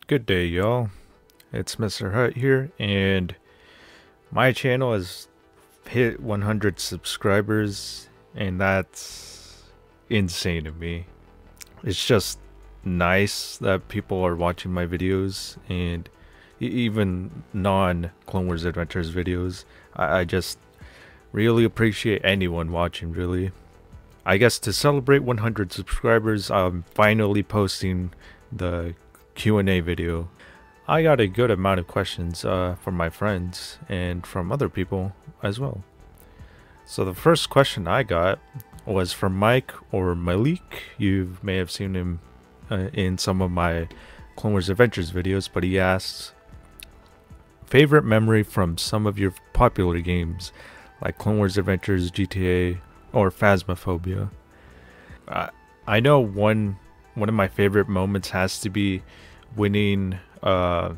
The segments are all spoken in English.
Good day, y'all. It's Mr. Hutt here, and my channel has hit 100 subscribers, and that's insane to me. It's just nice that people are watching my videos, and even non-Clone Wars Adventures videos. I just really appreciate anyone watching, really. I guess to celebrate 100 subscribers, I'm finally posting the Q&A video. I got a good amount of questions from my friends and from other people as well. So the first question I got was from Mike or Malik. You may have seen him in some of my Clone Wars Adventures videos, but he asks, favorite memory from some of your popular games like Clone Wars Adventures, GTA, or Phasmophobia. I know one of my favorite moments has to be winning a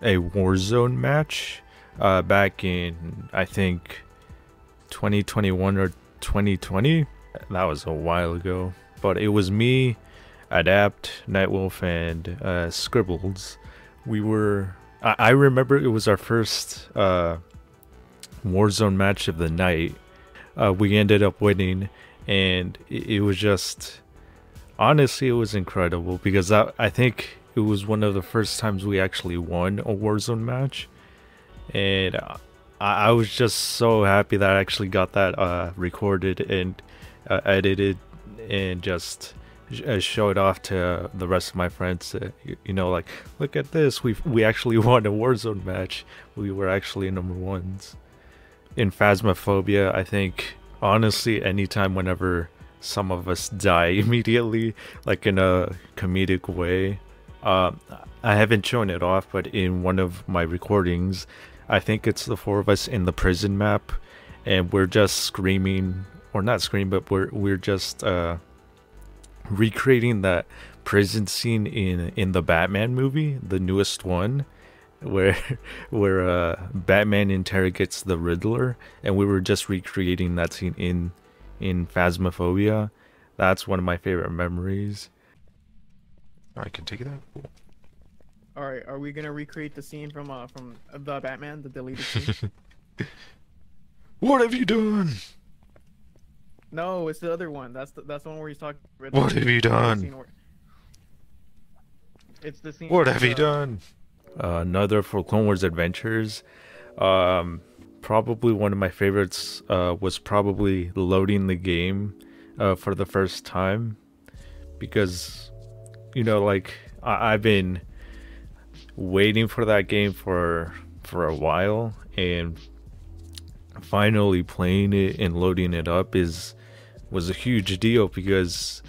Warzone match back in, I think, 2021 or 2020. That was a while ago, but it was me, Adapt, Nightwolf, and Scribbles. I remember it was our first Warzone match of the night. We ended up winning, and it was just, honestly, it was incredible because I think it was one of the first times we actually won a Warzone match, and I was just so happy that I actually got that recorded and edited and just showed off to the rest of my friends. You know, like, look at this, we actually won a Warzone match. We were actually number ones. In Phasmophobia, I think, honestly, anytime whenever some of us die immediately, like in a comedic way, I haven't shown it off, but in one of my recordings, I think it's the four of us in the prison map, and we're just screaming, or not screaming, but we're just recreating that prison scene in the Batman movie, the newest one, where Batman interrogates the Riddler, and we were just recreating that scene in Phasmophobia. That's one of my favorite memories. I can take that. Cool. All right, are we gonna recreate the scene from the Batman, the deleted scene? What have you done? No, it's the other one. That's the one where he's talking. What have you done? It's the scene. What have you done? Another for Clone Wars Adventures. Probably one of my favorites was probably loading the game for the first time, because, you know, like, I've been waiting for that game for a while, and finally playing it and loading it up was a huge deal, because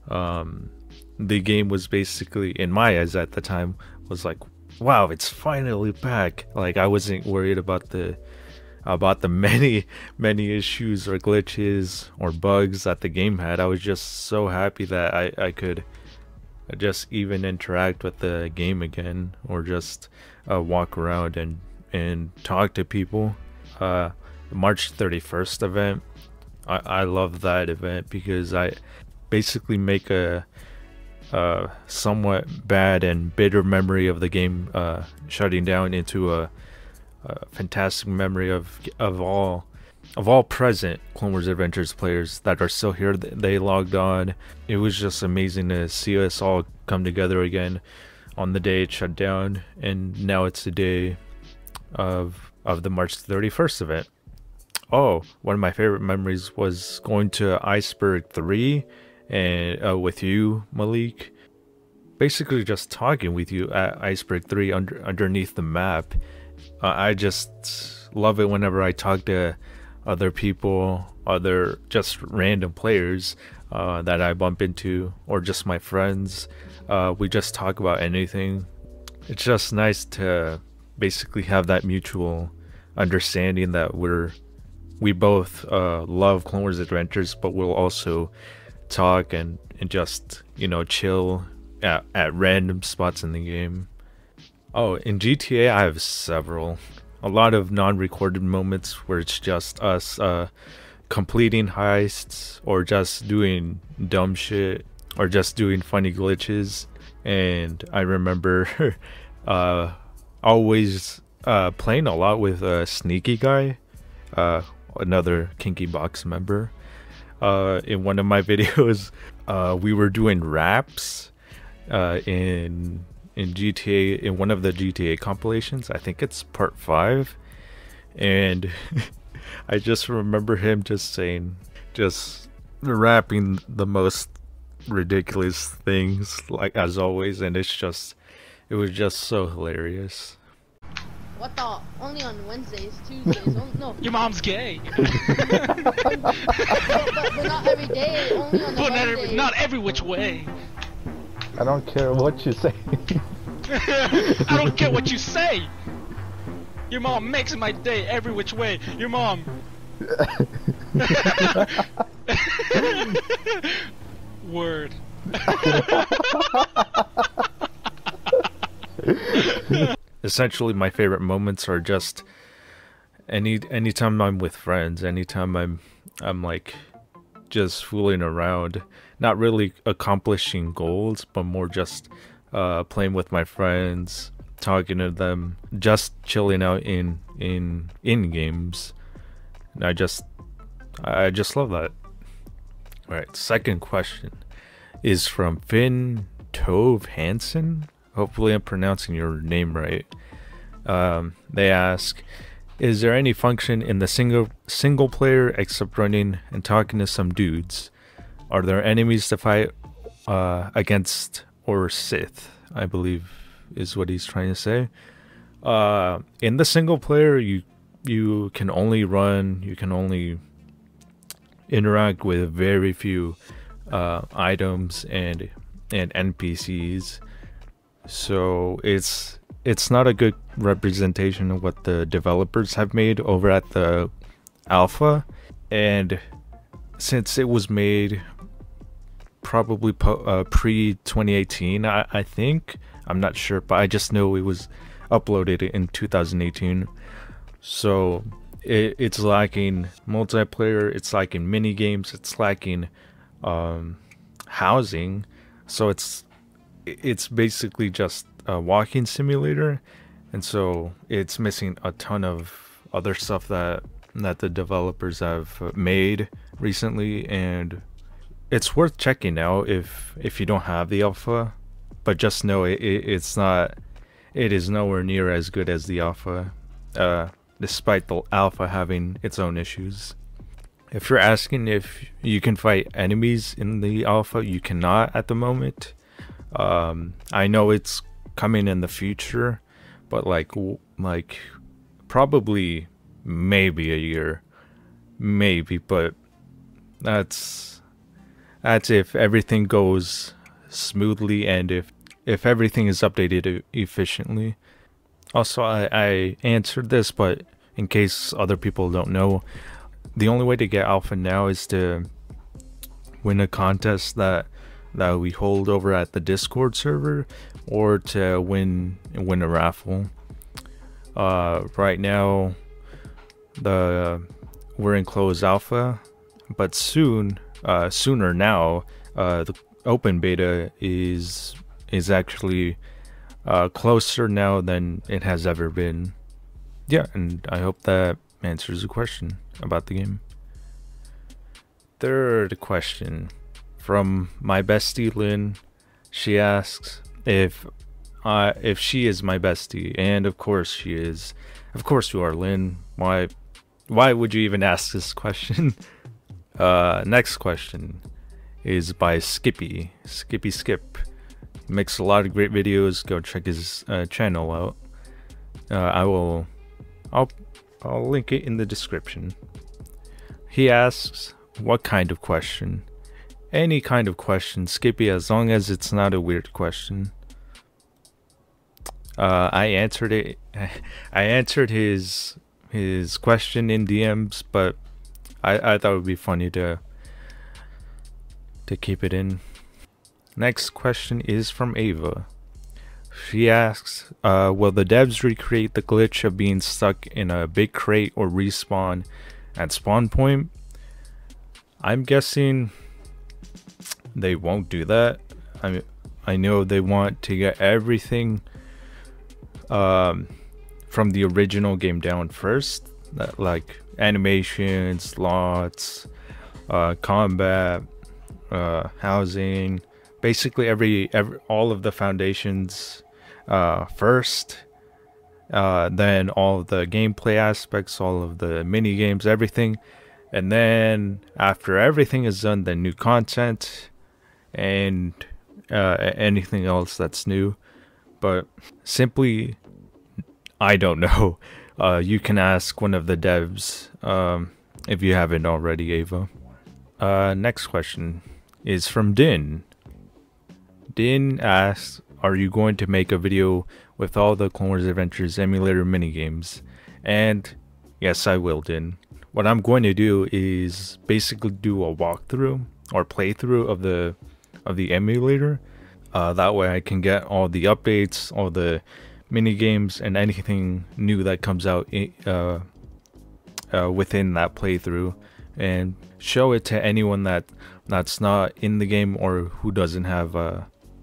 the game was basically, in my eyes at the time, was like, wow, it's finally back. Like, I wasn't worried about the many issues or glitches or bugs that the game had. I was just so happy that I could just even interact with the game again, or just walk around and talk to people. March 31st event, I love that event because I basically make a somewhat bad and bitter memory of the game shutting down into a fantastic memory of all present Clone Wars Adventures players that are still here. They logged on. It was just amazing to see us all come together again on the day it shut down, and now it's the day of the March 31st event. Oh, one of my favorite memories was going to Iceberg 3 and with you, Malik. Basically just talking with you at Iceberg 3 underneath the map. I just love it whenever I talk to other people, other just random players that I bump into, or just my friends. We just talk about anything. It's just nice to basically have that mutual understanding that we both love Clone Wars Adventures, but we'll also talk and just, you know, chill at random spots in the game. Oh, in GTA I have several. A lot of non-recorded moments where it's just us completing heists, or just doing dumb shit, or just doing funny glitches. and I remember always playing a lot with Sneaky Guy, another Kinky Box member. In one of my videos, we were doing raps in GTA, in one of the GTA compilations. I think it's part 5, and I just remember him just rapping the most ridiculous things, like as always, and it was just so hilarious. What the? Only on Wednesdays, Tuesdays. No. Your mom's gay. but not every day. Only on the Wednesdays. Not every which way. I don't care what you say. I don't care what you say. Your mom makes my day every which way. Your mom. Word. Essentially, my favorite moments are just anytime I'm with friends, anytime I'm like just fooling around, not really accomplishing goals, but more just playing with my friends, talking to them, just chilling out in games. And I just love that. All right, second question is from Finn Tove Hansen. Hopefully I'm pronouncing your name right. They ask, is there any function in the single player except running and talking to some dudes? Are there enemies to fight against or Sith? I believe is what he's trying to say. In the single player, you can only run, you can only interact with very few items and NPCs. So it's not a good representation of what the developers have made over at the alpha, and since it was made probably pre 2018, I think, I'm not sure, but I just know it was uploaded in 2018. So it's lacking multiplayer, it's lacking mini games, it's lacking housing. So it's basically just a walking simulator, and so it's missing a ton of other stuff that the developers have made recently, and it's worth checking out if you don't have the alpha, but just know it is nowhere near as good as the alpha, despite the alpha having its own issues. If you're asking if you can fight enemies in the alpha, you cannot at the moment. I know it's coming in the future, but like probably maybe a year, maybe, but that's if everything goes smoothly and if everything is updated efficiently. Also, I answered this, but in case other people don't know, the only way to get alpha now is to win a contest that we hold over at the Discord server, or to win a raffle. Right now we're in closed alpha, but sooner now, the open beta is actually closer now than it has ever been. Yeah, and I hope that answers the question about the game. Third question from my bestie Lynn. She asks if she is my bestie, and of course she is. Of course you are, Lynn. Why would you even ask this question? Next question is by Skippi. Skip. He makes a lot of great videos. Go check his channel out. I'll link it in the description. He asks, what kind of question? Any kind of question, Skippi, as long as it's not a weird question. I answered it. I answered his question in DMs, but I thought it would be funny to keep it in. Next question is from Ava. She asks, will the devs recreate the glitch of being stuck in a big crate or respawn at spawn point? I'm guessing they won't do that. I know they want to get everything from the original game down first, like animations, slots, combat, housing, basically every all of the foundations first, then all of the gameplay aspects, all of the mini games, everything, and then after everything is done, then new content and anything else that's new. But simply, I don't know. You can ask one of the devs if you haven't already, Ava. Next question is from Din. Din asks, are you going to make a video with all the Clone Wars Adventures emulator minigames? And yes, I will, Din. What I'm going to do is basically do a walkthrough or playthrough of the emulator. That way I can get all the updates, all the mini games, and anything new that comes out within that playthrough, and show it to anyone that's not in the game or who doesn't have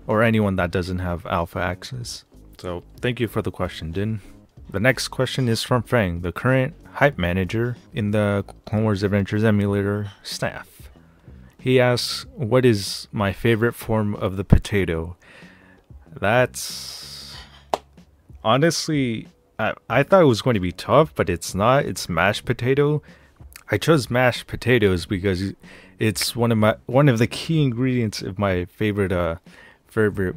or anyone that doesn't have alpha access. So thank you for the question, Din. The next question is from Fang, the current hype manager in the Clone Wars Adventures emulator staff. He asks, what is my favorite form of the potato? That's honestly, I thought it was going to be tough, but it's not. It's mashed potato. I chose mashed potatoes because it's one of the key ingredients of my favorite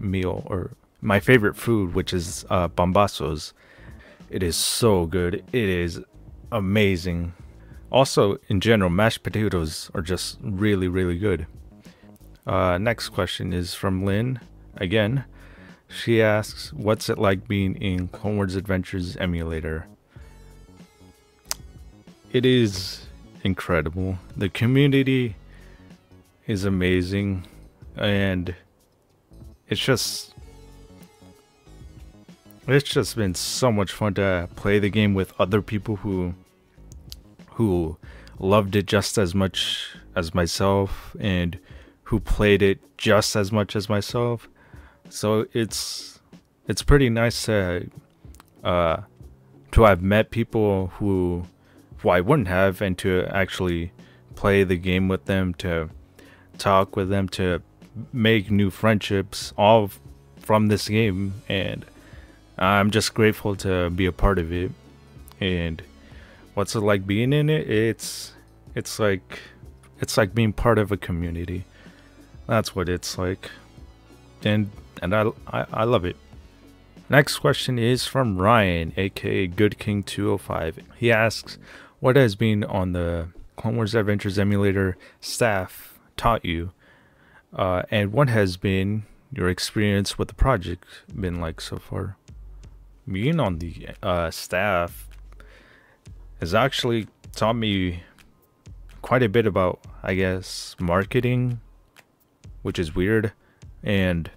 meal, or my favorite food, which is bombazos. It is so good. It is amazing. Also, in general, mashed potatoes are just really, really good. Next question is from Lynn again. She asks, what's it like being in Clone Wars Adventures emulator? It is incredible. The community is amazing, and it's just been so much fun to play the game with other people who loved it just as much as myself and who played it just as much as myself. So it's pretty nice to have met people who I wouldn't have, and to actually play the game with them, to talk with them, to make new friendships, all from this game. And I'm just grateful to be a part of it. And what's it like being in it? It's like being part of a community. That's what it's like, and I love it. Next question is from Ryan, aka Good King 205. He asks, what has been on the Clone Wars Adventures emulator staff taught you, and what has been your experience with the project been like so far? Being on the staff has actually taught me quite a bit about, I guess, marketing, which is weird, and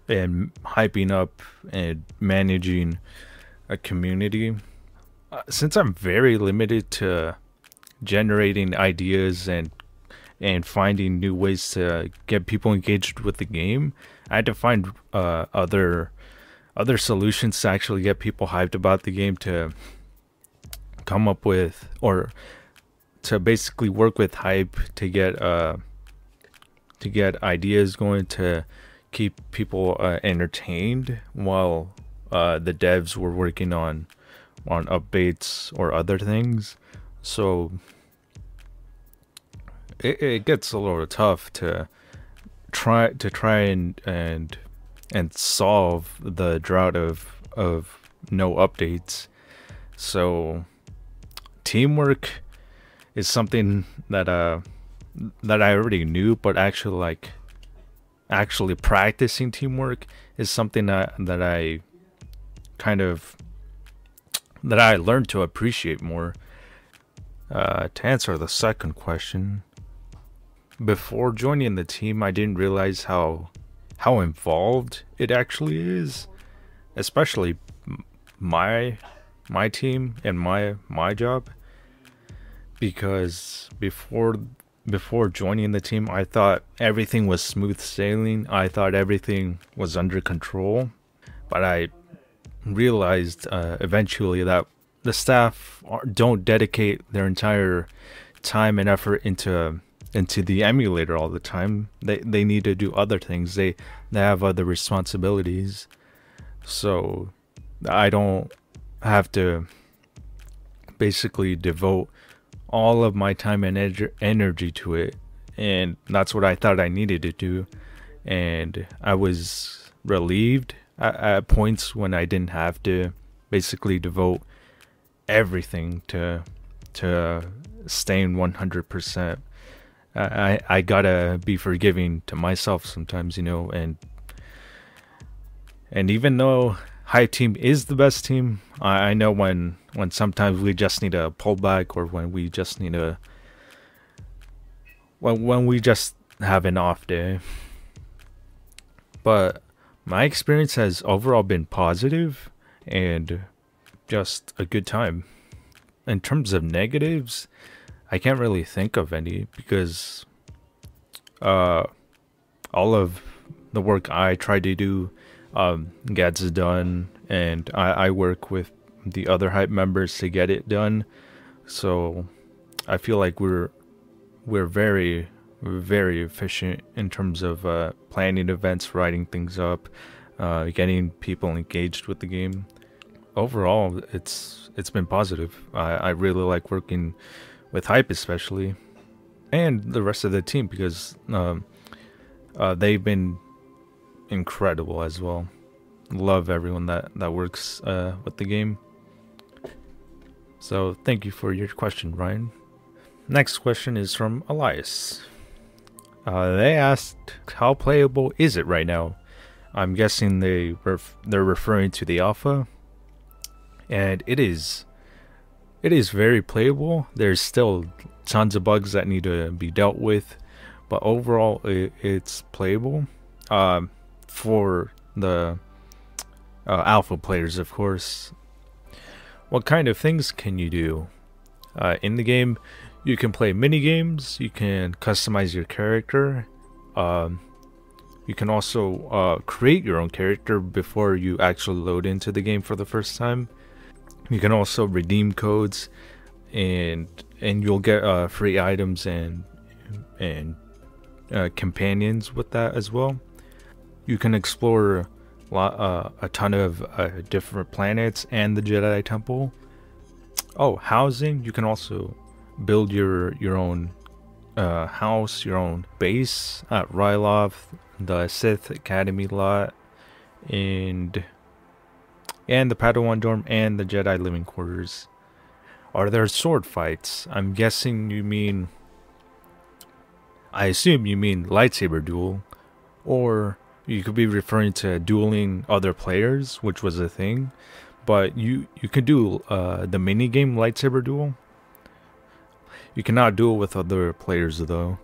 hyping up and managing a community. Since I'm very limited to generating ideas and finding new ways to get people engaged with the game, I had to find other solutions to actually get people hyped about the game, to come up with, or to basically work with hype to get ideas going, to keep people entertained while the devs were working on updates or other things. So it gets a little tough to try and solve the drought of no updates. So teamwork is something that I already knew, but actually practicing teamwork is something that I learned to appreciate more. To answer the second question, before joining the team, I didn't realize how involved it actually is, especially my team and my job, because before before joining the team, I thought everything was smooth sailing. I thought everything was under control. But I realized eventually that the staff don't dedicate their entire time and effort into the emulator all the time. They need to do other things. They have other responsibilities. So I don't have to basically devote all of my time and energy to it, and that's what I thought I needed to do. And I was relieved at points when I didn't have to basically devote everything to staying 100%. I gotta be forgiving to myself sometimes, you know, and even though High Team is the best team, I know when sometimes we just need to pull back, or when we just need to when we just have an off day. But my experience has overall been positive and just a good time. In terms of negatives, I can't really think of any, because all of the work I try to do gets done, and I work with the other hype members to get it done. So I feel like we're very, very efficient in terms of planning events, writing things up, getting people engaged with the game. Overall, it's been positive. I really like working with hype, especially, and the rest of the team, because they've been incredible as well. Love everyone that works with the game. So thank you for your question, Ryan. Next question is from Elias. They asked, how playable is it right now? I'm guessing they're referring to the alpha, and it is very playable. There's still tons of bugs that need to be dealt with, but overall it's playable. For the alpha players, of course. What kind of things can you do? In the game, you can play mini games, you can customize your character, you can also create your own character before you actually load into the game for the first time. You can also redeem codes, and you'll get free items and companions with that as well. You can explore a ton of different planets and the Jedi Temple. Oh, housing. You can also build your own house, your own base at Ryloth, the Sith Academy lot, and the Padawan dorm, and the Jedi living quarters. Are there sword fights? I'm guessing you mean... I assume you mean lightsaber duel, or you could be referring to dueling other players, which was a thing. But you could do the minigame lightsaber duel. You cannot duel with other players though,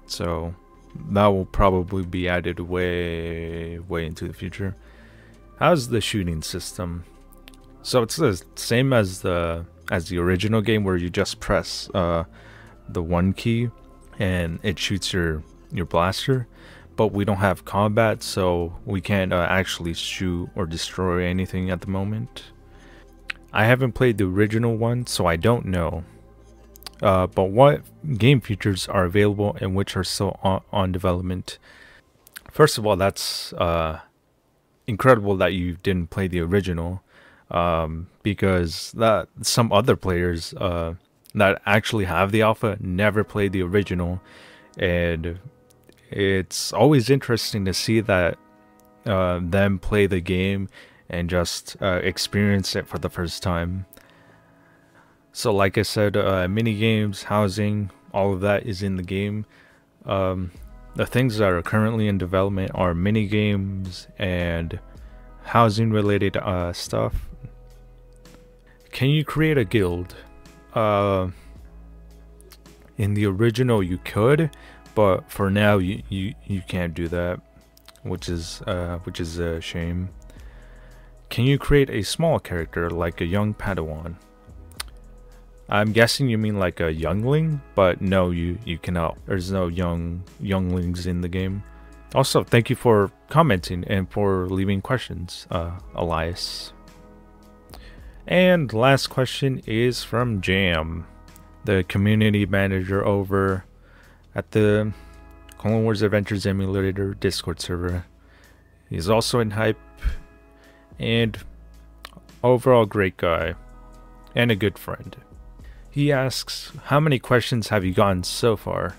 so that will probably be added way into the future. How's the shooting system? So it's the same as the original game, where you just press the 1 key and it shoots your blaster. But we don't have combat, so we can't actually shoot or destroy anything at the moment. I haven't played the original one, so I don't know. But what game features are available and which are still on development? First of all, that's incredible that you didn't play the original, because that some other players that actually have the alpha never played the original, and it's always interesting to see that them play the game and just experience it for the first time. So like I said, mini games, housing, all of that is in the game. The things that are currently in development are mini games and housing related stuff. Can you create a guild? In the original you could, but for now you can't do that, which is a shame. Can you create a small character like a young Padawan? I'm guessing you mean like a youngling, but no, you cannot. There's no younglings in the game. Also, thank you for commenting and for leaving questions, Elias. And last question is from Jam, the community manager over at the Clone Wars Adventures Emulator Discord server. He's also in Hype, and overall great guy, and a good friend. He asks, how many questions have you gotten so far?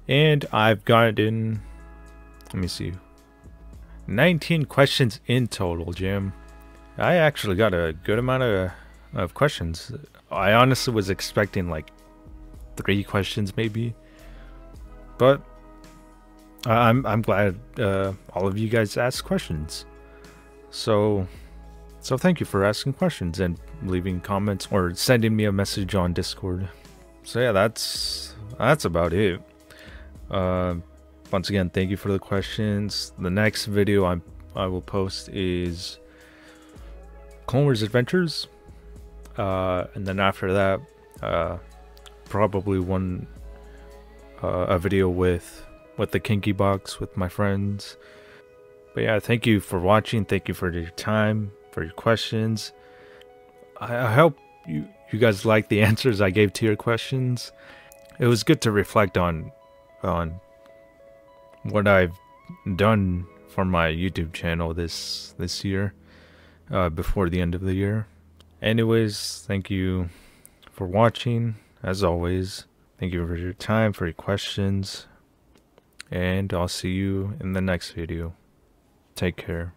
And I've gotten, let me see, 19 questions in total, Jim. I actually got a good amount of questions. I honestly was expecting like 3 questions maybe. But I'm glad all of you guys asked questions. So thank you for asking questions and leaving comments or sending me a message on Discord. So yeah, that's about it. Once again, thank you for the questions. The next video I will post is Clone Wars Adventures, and then after that, probably a video with the Kinky Box with my friends. But yeah, thank you for watching. Thank you for your time, for your questions. I hope you guys like the answers I gave to your questions. It was good to reflect on what I've done for my YouTube channel this year, before the end of the year. Anyways, thank you for watching. As always, thank you for your time, for your questions, and I'll see you in the next video. Take care.